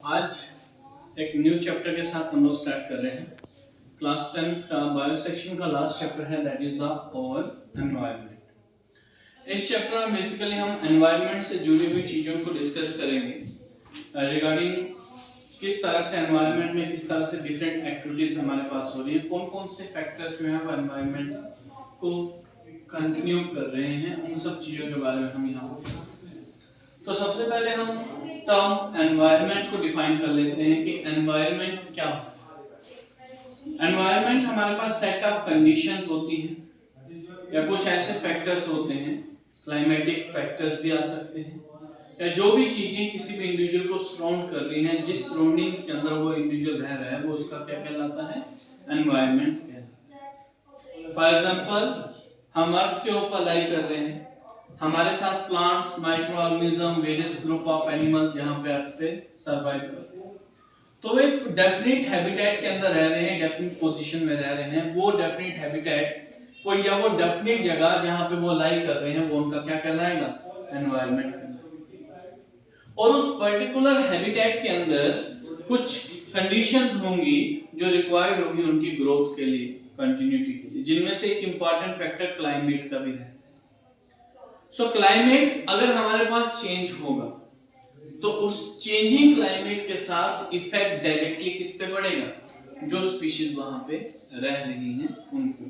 आज एक new chapter के साथ हम लोग स्टार्ट कर रहे हैं। क्लास 10th का बायो सेक्शन का लास्ट चैप्टर है, that is the over environment. इस चैप्टर में बेसिकली हम एनवायरनमेंट से जुड़ी हुई चीजों को डिस्कस करेंगे रिगार्डिंग किस तरह से एनवायरनमेंट में किस तरह से डिफरेंट एक्टिविटीज हमारे पास हो रही है, कौन कौन से फैक्टर्स जो हैं वो एनवायरनमेंट को कंटिन्यू कर रहे हैं, उन सब चीजों के बारे में हम यहाँ। तो सबसे पहले हम टर्म एनवायरनमेंट को डिफाइन कर लेते हैं कि एनवायरनमेंट क्या है। एनवायरनमेंट हमारे पास सेट ऑफ कंडीशंस होती हैं या कुछ ऐसे फैक्टर्स होते हैं, क्लाइमेटिक फैक्टर्स भी आ सकते हैं, या जो भी चीजें किसी भी इंडिविजुअल को सराउंड कर रही हैं, जिस सराउंडिंग्स के अंदर वो इंडिविजुअल रह रहा है वो उसका क्या कहलाता है, एनवायरनमेंट कहलाता है। फॉर एग्जांपल हम अर्थ के ऊपर लाई कर रहे हैं, हमारे साथ plants, micro organism, various group of animals यहाँ पे अर्थ पे सरवाइव करते हैं। तो वो एक डेफिनेट हैबिटेट के अंदर रह रहे हैं, डेफिनेट पोजीशन में रह रहे हैं। वो डेफिनेट हैबिटेट को या वो डेफिनेट जगह जहाँ पे वो लाई कर रहे हैं वो उनका क्या कहलाएगा, एनवायरनमेंट कहलाएगा। और उस पर्टिकुलर हैबिटेट के अंदर कुछ कंडीशंस होंगी जो रिक्वायर्ड होगी उनकी ग्रोथ के लिए, कंटिन्यूटी के लिए, जिनमें से एक इंपॉर्टेंट फैक्टर क्लाइमेट का भी है। सो क्लाइमेट अगर हमारे पास चेंज होगा तो उस चेंजिंग क्लाइमेट के साथ इफेक्ट डायरेक्टली किस पे पड़ेगा, जो स्पीशीज वहां पे रह रही हैं उनको।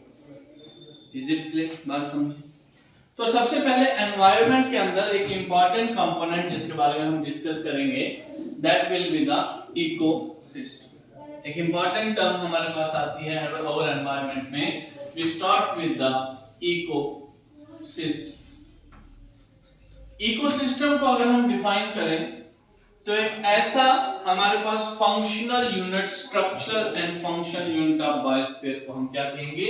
इज इट क्लियर, बात समझे? तो सबसे पहले एनवायरनमेंट के अंदर एक इंपॉर्टेंट कंपोनेंट जिसके बारे में हम डिस्कस करेंगे, that will be the ecosystem. एक इंपॉर्टेंट टर्म हमारे पास आती है ओवर एनवायरनमेंट में, we start with the ecosystem. Ecosystem को अगर हम डिफाइन करें तो एक ऐसा हमारे पास functional unit, structural and functional unit of biosphere को हम क्या कहेंगे,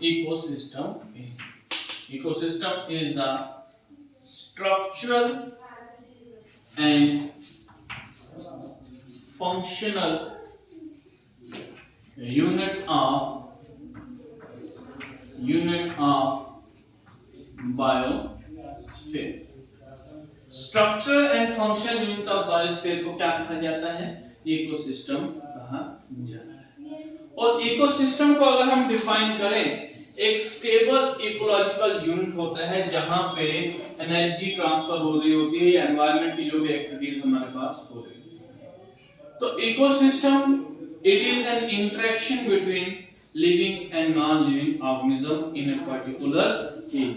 ecosystem. Ecosystem is the structural and functional unit of biosphere. Structure and function unit of biosphere को क्या कहा जाता है, इकोसिस्टम कहा जाता है। और इकोसिस्टम को अगर हम डिफाइन करें, एक स्टेबल इकोलॉजिकल यूनिट होता है जहां पे एनर्जी ट्रांसफर हो रही होती है, एनवायरनमेंट की जो भी एक्टिविटीज हमारे पास हो रही है। तो ecosystem it is an interaction between living and non living organism in a particular area.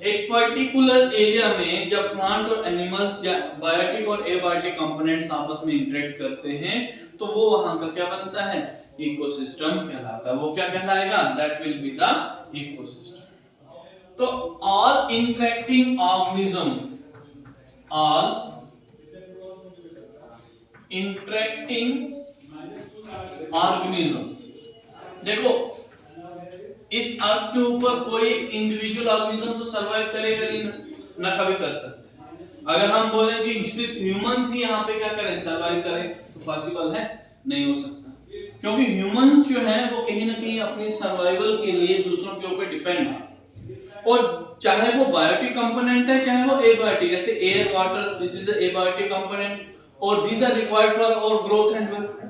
एक पर्टिकुलर एरिया में जब प्लांट और एनिमल्स या बायोटिक और एबायोटिक कंपोनेंट्स आपस में इंटरेक्ट करते हैं तो वो वहां का क्या बनता है, इकोसिस्टम कहलाता है। वो क्या कहलाएगा, that will be the ecosystem. तो ऑल इंटरेक्टिंग ऑर्गेनिजम्स, देखो इस अर्थ के ऊपर कोई इंडिविजुअल ऑर्गेनिज्म तो सरवाइव करेगा नहीं ना कभी कर सकते। अगर हम बोलें कि सिर्फ ह्यूमंस ही यहाँ पे क्या करें, सरवाइव करें, तो पॉसिबल है, नहीं हो सकता। क्योंकि ह्यूमंस जो हैं वो कहीं ना कहीं अपनी सर्वाइवल के लिए दूसरों के ऊपर डिपेंड है। और चाहे वो बायोटिक कंपोनेंट है चाहे वो एबायोटिक, जैसे air, water, this is the abiotic component और these are required for our growth and development.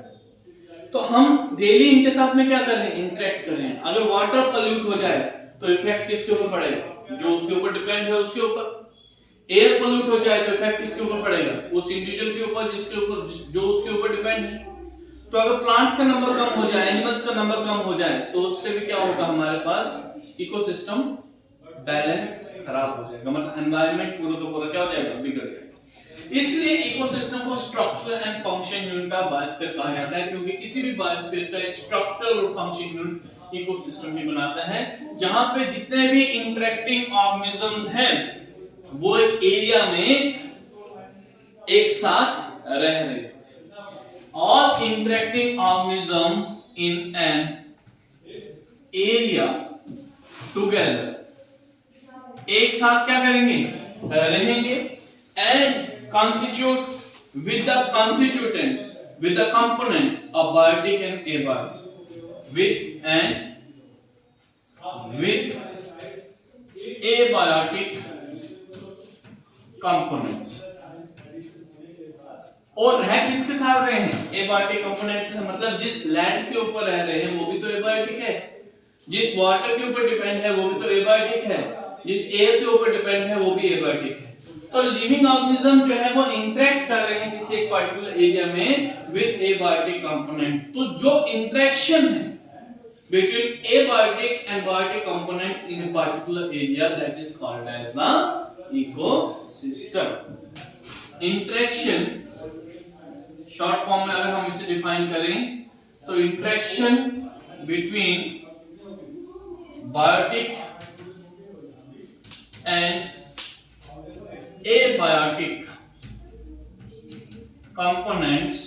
तो हम डेली इनके साथ में क्या कर रहे हैं, इंटरेक्ट कर रहे हैं। अगर वाटर पोल्यूट हो जाए तो इफेक्ट किसके ऊपर पड़ेगा, जो उसके ऊपर डिपेंड है उसके ऊपर। एयर पोल्यूट हो जाए तो इफेक्ट किसके ऊपर पड़ेगा, उस इंडिविजुअल के ऊपर जिसके ऊपर, जो उसके ऊपर डिपेंड है। तो अगर प्लांट्स का नंबर कम हो जाए, एनिमल्स का नंबर कम हो जाए तो उससे भी क्या होगा, हमारे पास इकोसिस्टम बैलेंस खराब हो जाएगा, मतलब एनवायरनमेंट पूरा का पूरा क्या हो जाएगा, बिगड़ जाएगा। इसलिए इकोसिस्टम को structural and function unit of biosphere कहा जाता है, क्योंकि किसी भी बायोस्फीयर का एक स्ट्रक्चरल और फंक्शन यूनिट इकोसिस्टम ही बनाता है, जहां पे जितने भी इंटरेक्टिंग ऑर्गेनिजम्स हैं वो एक एरिया में एक साथ रह रहे हैं। All interacting organisms in an area together, एक साथ क्या करेंगे, रहेंगे, and constitute with the constituents, with the components of biotic and abiotic, with abiotic components, और रह किसके साथ रहे हैं? एबायोटिक कंपोनेंट से, मतलब जिस लैंड के ऊपर रह रहे हैं वो भी तो एबायोटिक है, जिस वाटर के ऊपर डिपेंड है वो भी तो एबायोटिक है, जिस एयर के ऊपर डिपेंड है वो भी एबायोटिक है। तो लिविंग ऑर्गेनिज्म जो है वो इंटरेक्ट कर रहे हैं किसी एक पर्टिकुलर एरिया में विद एबायोटिक कंपोनेंट। तो जो इंटरेक्शन है between abiotic and biotic components in a particular area, that is called as the ecosystem. Interaction short form में अगर हम इसे डिफाइन करें तो interaction between biotic and abiotic components,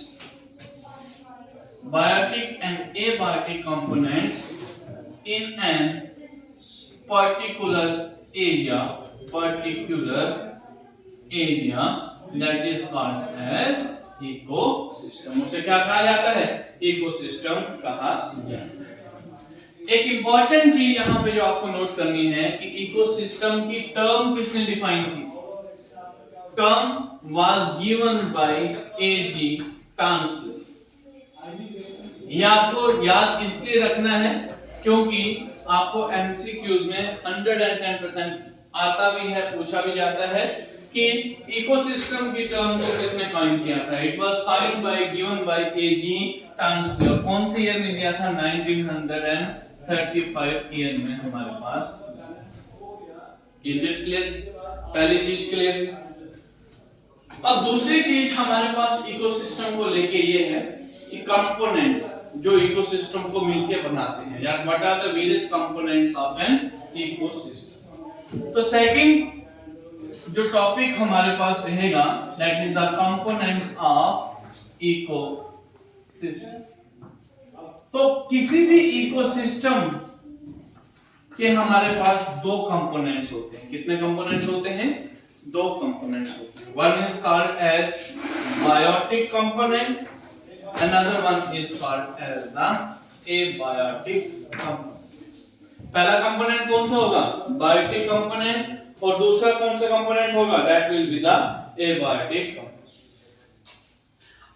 biotic and abiotic components in an particular area that is called as ecosystem. उसे क्या कहा जाता है? इकोसिस्टम कहा जाता है। एक इंपॉर्टेंट चीज यहाँ पे जो आपको नोट करनी है कि इकोसिस्टम की टर्म किसने डिफाइन की? Term was given by A.G. टांसलर। ये आपको याद इसलिए रखना है क्योंकि आपको एमसीक्यूज में 110% आता भी है, पूछा भी जाता है कि इकोसिस्टम की टर्म को किसने कॉइन किया था? It was coined bye given by A.G. टांसलर। कौन से ईयर में दिया था? 1935 ईयर में हमारे पास। Is it clear? पहली चीज क्लियर। अब दूसरी चीज हमारे पास इकोसिस्टम को लेके ये है कि कंपोनेंट्स जो इकोसिस्टम को मिलके बनाते हैं, या what are the various components of an ecosystem. तो सेकंड जो टॉपिक हमारे पास रहेगा that is the components of ecosystem. तो किसी भी इकोसिस्टम के हमारे पास दो कंपोनेंट्स होते हैं। कितने कंपोनेंट्स होते हैं? दो कंपोनेंट्स होते हैं। One is called as biotic component, another one is called as the abiotic component। पहला कंपोनेंट कौन सा होगा? Biotic component. और दूसरा कौन सा कंपोनेंट होगा? That will be the abiotic component.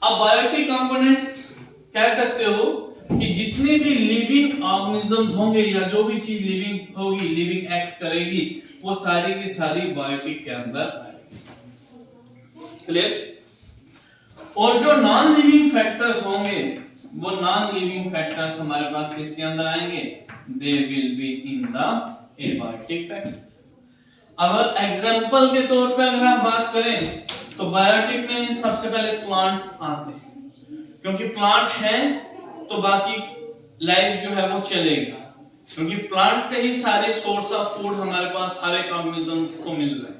अब बायोटिक कंपोनेंट्स कह सकते हो कि जितने भी लिविंग ऑर्गेनिजम्स होंगे या जो भी चीज लिविंग होगी, लिविंग एक्ट करेगी, वो सारी की सारी बायोटिक के अंदर आएगी। क्लियर? और जो नॉन लिविंग फैक्टर्स होंगे वो नॉन लिविंग फैक्टर्स हमारे पास किसके अंदर आएंगे? They will be in the abiotic factor. अब एग्जांपल के तौर पे अगर हम बात करें तो बायोटिक में सबसे पहले प्लांट्स आते हैं, क्योंकि प्लांट है तो बाकी लाइफ जो है वो चलेगा, क्योंकि प्लांट से ही सारे सोर्स ऑफ फूड हमारे पास हर एक ऑर्गेनिज्म को मिल रहे हैं।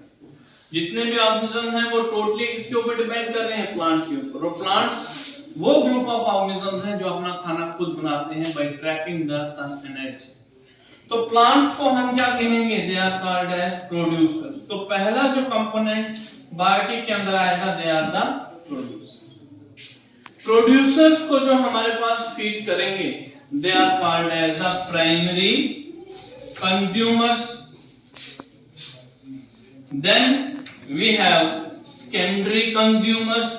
जितने भी ऑर्गेनिज्म हैं वो टोटली किसके ऊपर डिपेंड कर रहे हैं? प्लांट के ऊपर। और प्लांट्स वो ग्रुप ऑफ ऑर्गेनिजम्स हैं जो अपना खाना खुद बनाते हैं by trapping the sun energy. तो प्लांट्स को हम क्या कहेंगे? They are called as producers. तो पहला जो कंपोनेंट बायोटिक के अंदर आएगा they are the producers. Producers को जो हमारे पास फीड करेंगे they are called as the primary consumers. Then we have secondary consumers।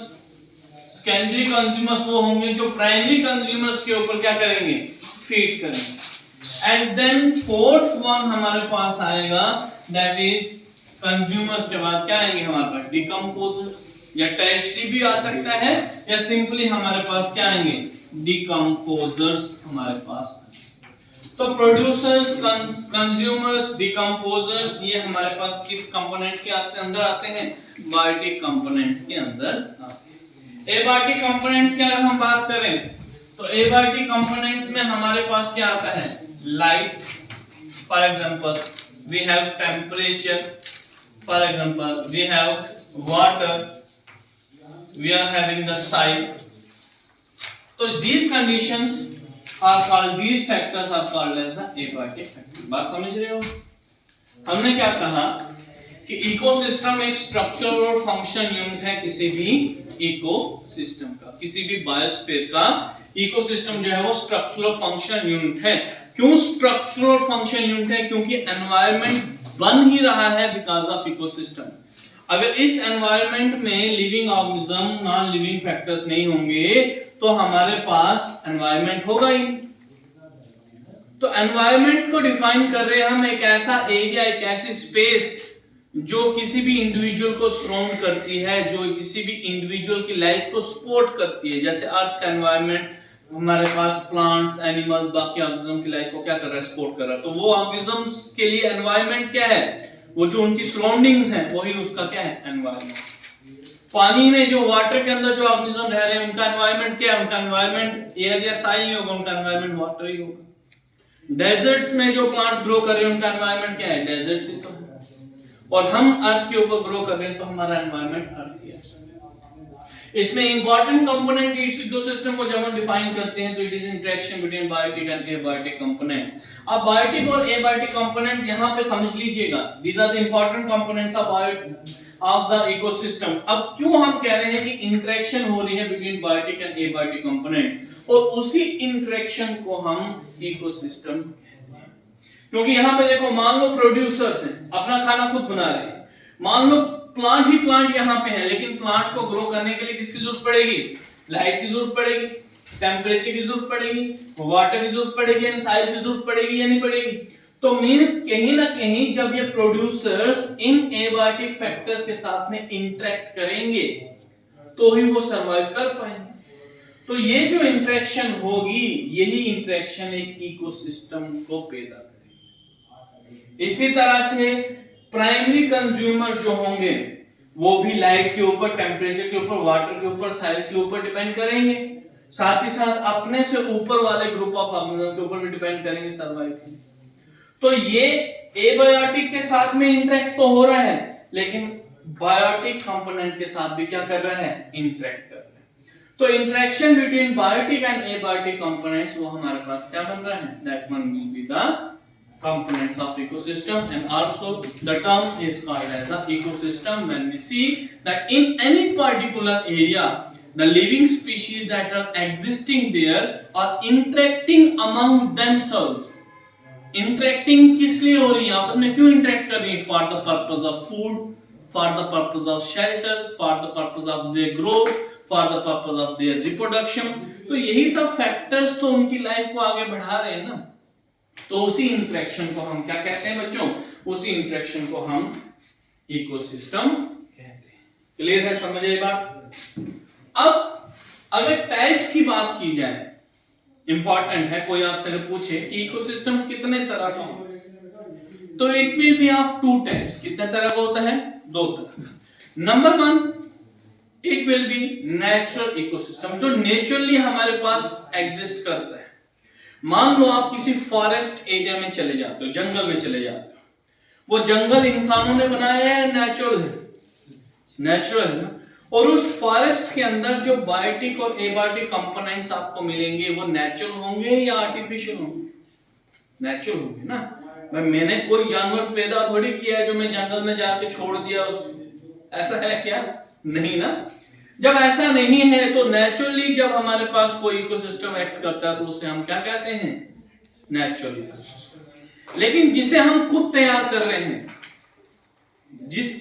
secondary consumers वो होंगे जो primary consumers के ऊपर क्या करेंगे? फीड करेंगे। and then fourth one हमारे पास आएगा that is consumers के बाद क्या आएंगे हमारे पास? decomposers, या tertiary भी आ सकता है या simply हमारे पास क्या आएंगे? decomposers हमारे पास। तो प्रोड्यूसर्स, कंज्यूमर्स, डिकम्पोजर्स ये हमारे पास किस कंपोनेंट के अंदर आते हैं? बायोटिक कंपोनेंट्स के अंदर आते हैं। एबायोटिक कंपोनेंट्स की अगर हम बात करें तो एबायोटिक कंपोनेंट्स में हमारे पास क्या आता है? Light, for example we have temperature, for example we have water, we are having the site. तो these conditions are called, these factors are called as the abiotic factor। बात समझ रहे हो? हमने क्या कहा कि इकोसिस्टम एक स्ट्रक्चरल और फंक्शन यूनिट है किसी भी इकोसिस्टम का, किसी भी बायोस्फीयर का इकोसिस्टम जो है वो स्ट्रक्चरल फंक्शन यूनिट है। क्यों स्ट्रक्चरल फंक्शन यूनिट है? क्योंकि एनवायरनमेंट बन ही रहा है बिकॉज ऑफ इकोसिस्टम। अगर इस एनवायरनमेंट में living organism, non living factors नहीं होंगे तो हमारे पास एनवायरनमेंट होगा ही। तो एनवायरनमेंट को डिफाइन कर रहे हैं हम एक ऐसा एरिया, एक ऐसी स्पेस जो किसी भी इंडिविजुअल को सराउंड करती है, जो किसी भी इंडिविजुअल की लाइफ को सपोर्ट करती है। जैसे अर्थ का एनवायरनमेंट हमारे पास प्लांट्स, एनिमल्स, बाकी ऑर्गेनिज्म की लाइफ को क्या कर रहा है, सपोर्ट कर रहा है। तो वो ऑर्गेनिजम्स के लिए एनवायरनमेंट क्या है, वो जो उनकी सराउंडिंग्स हैं वही उसका क्या है, एनवायरनमेंट। पानी में जो वाटर के अंदर जो ऑर्गेनिज्म रह रहे हैं उनका एनवायरनमेंट क्या है, उनका एनवायरनमेंट एयर या साइल नहीं होगा, उनका एनवायरनमेंट वाटर ही होगा। डेजर्ट्स में जो प्लांट्स ग्रो कर रहे हैं उनका एनवायरनमेंट क्या है, डेजर्ट्स ही तो है। और हम अर्थ के ऊपर ग्रो कर रहे हैं तो हमारा एनवायरनमेंट अर्थ ही है। इसमें इंपॉर्टेंट कंपोनेंट इस इकोसिस्टम को जब हम डिफाइन करते हैं तो it is interaction between biotic and abiotic components. अब बायोटिक और एबायोटिक कंपोनेंट्स यहां पे समझ लीजिएगा, these are the important components of the ecosystem. अब क्यों हम कह रहे हैं कि इंटरेक्शन हो रही है between biotic and abiotic components, और उसी इंटरेक्शन को हम इकोसिस्टम कहते हैं। क्योंकि यहां पे देखो, मान लो प्रोड्यूसर्स हैं, अपना खाना खुद बना रहे हैं, मान लो प्लांट ही प्लांट यहाँ पे है, लेकिन प्लांट को ग्रो करने के लिए किसकी जरूरत पड़ेगी, लाइट की जरूरत पड़ेगी, टेम्परेचर की जरूरत पड़ेगी, वाटर की जरूरत पड़ेगी एंड साइज की जरूरत पड़ेगी या नहीं पड़ेगी। तो मींस कहीं ना कहीं जब ये प्रोड्यूसर्स इन एबायोटिक फैक्टर्स के साथ में इंटरेक्ट करेंगे तो ही वो सरवाइव कर पाएंगे। तो ये जो इंटरेक्शन होगी, यही इंटरेक्शन एक इकोसिस्टम को पैदा करेगी। इसी तरह से प्राइमरी कंज्यूमर्स जो होंगे वो भी लाइट के ऊपर, टेम्परेचर के ऊपर, वाटर के ऊपर, साइल के ऊपर डिपेंड करेंगे। साथ ही साथ अपने से ऊपर वाले ग्रुप ऑफ ऑर्गेनिज्म के ऊपर भी डिपेंड करेंगे सर्वाइव के। तो ये एबायोटिक के साथ में इंटरेक्ट तो हो रहा है, लेकिन बायोटिक कंपोनेंट के साथ भी क्या कर रहा है, इंटरेक्ट कर रहा है। तो interaction between biotic and abiotic components वो हमारे पास क्या बन रहा है, that one will be the components of ecosystem, and also the term is called as the ecosystem when we see that in any particular area the living species that are existing there are interacting among themselves। interacting किस लिए हो रही है, आपस में क्यों interact कर रही है, for the purpose of food, for the purpose of shelter, for the purpose of their growth, for the purpose of their reproduction। तो यही सब factors तो उनकी लाइफ को आगे बढ़ा रहे हैं ना। तो उसी इंटरेक्शन को हम क्या कहते हैं बच्चों, उसी इंटरेक्शन को हम इकोसिस्टम कहते हैं। क्लियर है, समझे बात। अब अगर टाइप्स की बात की जाए, इंपॉर्टेंट है, कोई आपसे अगर पूछे कि इकोसिस्टम कितने तरह का होता है, तो it will be of two types. कितने तरह का होता है, दो तरह का। Number one, it will be natural ecosystem, जो नेचुरली हमारे पास एग्जिस्ट करता है। मान लो आप किसी फॉरेस्ट एरिया में चले जाते हो, जंगल में चले जाते हो, वो जंगल इंसानों ने बनाया है, नेचुरल है, नेचुरल है ना। और उस फॉरेस्ट के अंदर जो बायोटिक और एबायोटिक कंपोनेंट्स आपको मिलेंगे वो नेचुरल होंगे या आर्टिफिशियल होंगे, नेचुरल होंगे ना। भाई मैंने कोई जानवर पैदा थोड़ी किया है जो मैं जंगल में जाके छोड़ दिया उसको, ऐसा है क्या, नहीं ना। जब ऐसा नहीं है तो नेचुरली जब हमारे पास कोई इकोसिस्टम एक्ट करता है तो उसे हम क्या कहते हैं, नेचुरल इकोसिस्टम। लेकिन जिसे हम खुद तैयार कर रहे हैं, जिस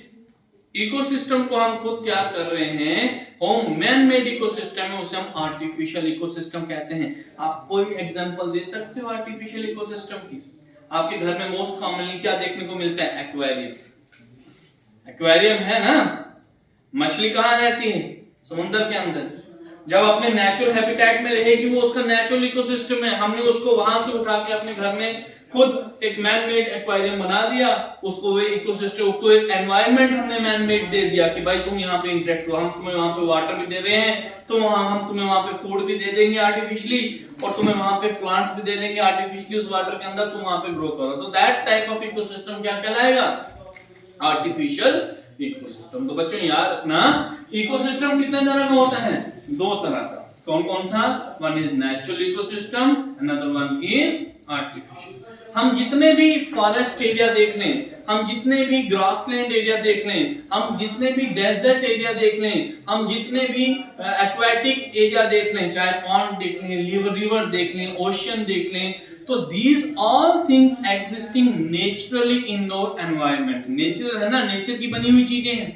इकोसिस्टम को हम खुद तैयार कर रहे हैं, होम मैन मेड इकोसिस्टम है, उसे हम आर्टिफिशियल इकोसिस्टम कहते हैं। आप कोई एग्जांपल दे सकते हो आर्टिफिशियल इकोसिस्टम की? आपके घर में मोस्ट कॉमनली क्या देखने को मिलता है, एक्वेरियम। एक्वेरियम है ना, मछली कहाँ रहती है, समुद्र के अंदर। जब अपने नेचुरल हैबिटेट में रहेगी वो उसका नेचुरल इकोसिस्टम है, हमने उसको वहां से उठा के अपने घर में खुद एक मैन मेड एक्वेरियम बना दिया, उसको वे इकोसिस्टम को एक एनवायरनमेंट हमने मैन मेड दे दिया कि भाई तुम यहाँ पे इंटरेक्ट हो, हम तुम्हें वहां पे वाटर भी दे रहे हैं, तो वहां हम तुम्हें वहां पे फूड भी दे देंगे आर्टिफिशियली, और तुम्हें वहां पे प्लांट्स भी दे देंगे आर्टिफिशियली उस वाटर के अंदर, तुम वहां पे ग्रो करो। तो दैट टाइप ऑफ इकोसिस्टम क्या कहलाएगा, आर्टिफिशियल इकोसिस्टम। तो बच्चों याद रखना, इकोसिस्टम कितने तरह का होता है, दो तरह का। कौन कौन सा, one is natural ecosystem, another one is artificial. हम जितने भी फॉरेस्ट एरिया देख लें, हम जितने भी ग्रासलैंड एरिया देख लें, हम जितने भी डेजर्ट एरिया देख लें, हम जितने भी एक्वेटिक एरिया देख लें, चाहे पॉन्ड देख लें, रिवर देख लें, ओशियन देख लें, तो these all things existing naturally in our environment। Natural है ना, नेचर की बनी हुई चीजें हैं।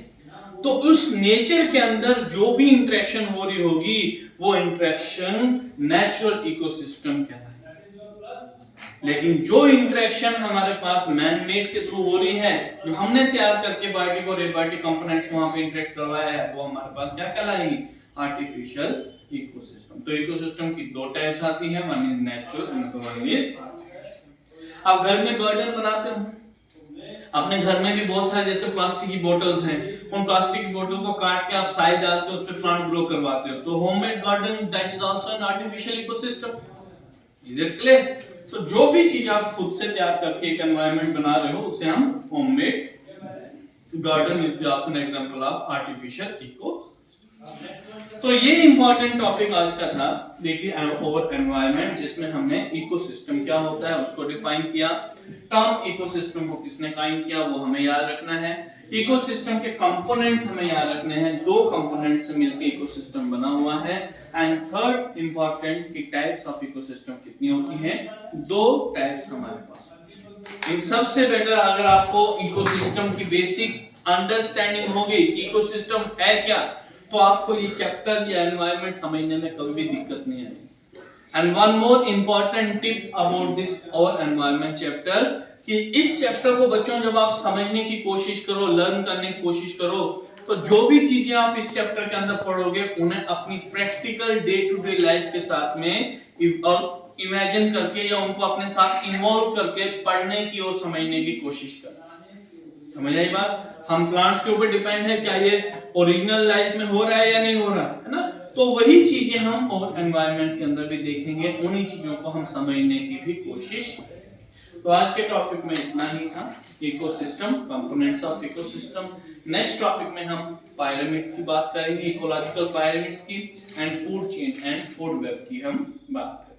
तो उस नेचर के अंदर जो भी इंटरेक्शन हो रही होगी वो इंटरेक्शन नेचुरल इकोसिस्टम कहलाएगी। लेकिन जो इंटरेक्शन हमारे पास मैन मेड के थ्रू हो रही है, जो हमने तैयार करके बायोटिक और एबायोटिक कंपोनेंट्स वहां पे इंटरेक्ट करवाया है, वो हमारे पास क्या कहलाएगी? Artificial ecosystem. तो इकोसिस्टम की दो टाइप्स आती है, one is natural and one is. आप घर में गार्डन बनाते हो, अपने घर में भी बहुत सारे जैसे प्लास्टिक की बोतल्स हैं, उन प्लास्टिक की बोतल को काट के आप साइड डालते हो, उस पे प्लांट ग्रो करवाते हो। तो homemade garden that is also an artificial ecosystem. Is it clear? तो जो भी चीज आप खुद से तैयार करके एक एनवायरनमेंट बना रहे हो उसे हम homemade garden is also an example of artificial eco. तो ये इंपॉर्टेंट टॉपिक आज का था, देखिए ओवर एनवायरनमेंट, जिसमें हमने इकोसिस्टम क्या होता है उसको डिफाइन किया। टर्म इकोसिस्टम को किसने कायम किया वो हमें याद रखना है। इकोसिस्टम के कंपोनेंट्स हमें याद रखने हैं, दो कंपोनेंट्स से मिलकर इकोसिस्टम बना हुआ है। एंड थर्ड इंपॉर्टेंट की टाइप्स ऑफ इकोसिस्टम कितनी होती हैं? दो टाइप्स हमारे पास। इन सबसे बेटर अगर आपको इकोसिस्टम की बेसिक अंडरस्टैंडिंग होगी कि इकोसिस्टम है क्या, तो आपको ये चैप्टर या एनवायरनमेंट समझने में कभी भी दिक्कत नहीं आएगी। And one more important tip about this और एनवायरनमेंट चैप्टर, कि इस चैप्टर को बच्चों जब आप समझने की कोशिश करो, लर्न करने की कोशिश करो, तो जो भी चीजें आप इस चैप्टर के अंदर पढ़ोगे उन्हें अपनी practical day to day life के साथ में इमेजिन करके या उनको अपने साथ इन्वॉल्व करके पढ़ने की और समझने की कोशिश करना। समझ आई बात? हम प्लांट्स के ऊपर डिपेंड है, क्या ये ओरिजिनल लाइफ में हो रहा है या नहीं हो रहा है ना? तो वही चीजें हम और एनवायरनमेंट के अंदर भी देखेंगे, उन्हीं चीजों को हम समझने की भी कोशिश। तो आज के टॉपिक में इतना ही था, ecosystem, components of ecosystem. Next topic में हम पिरामिड्स की बात करेंगे, इकोलॉजिकल पिरामिड्स की, and food chain and food web की हम बात करेंगे।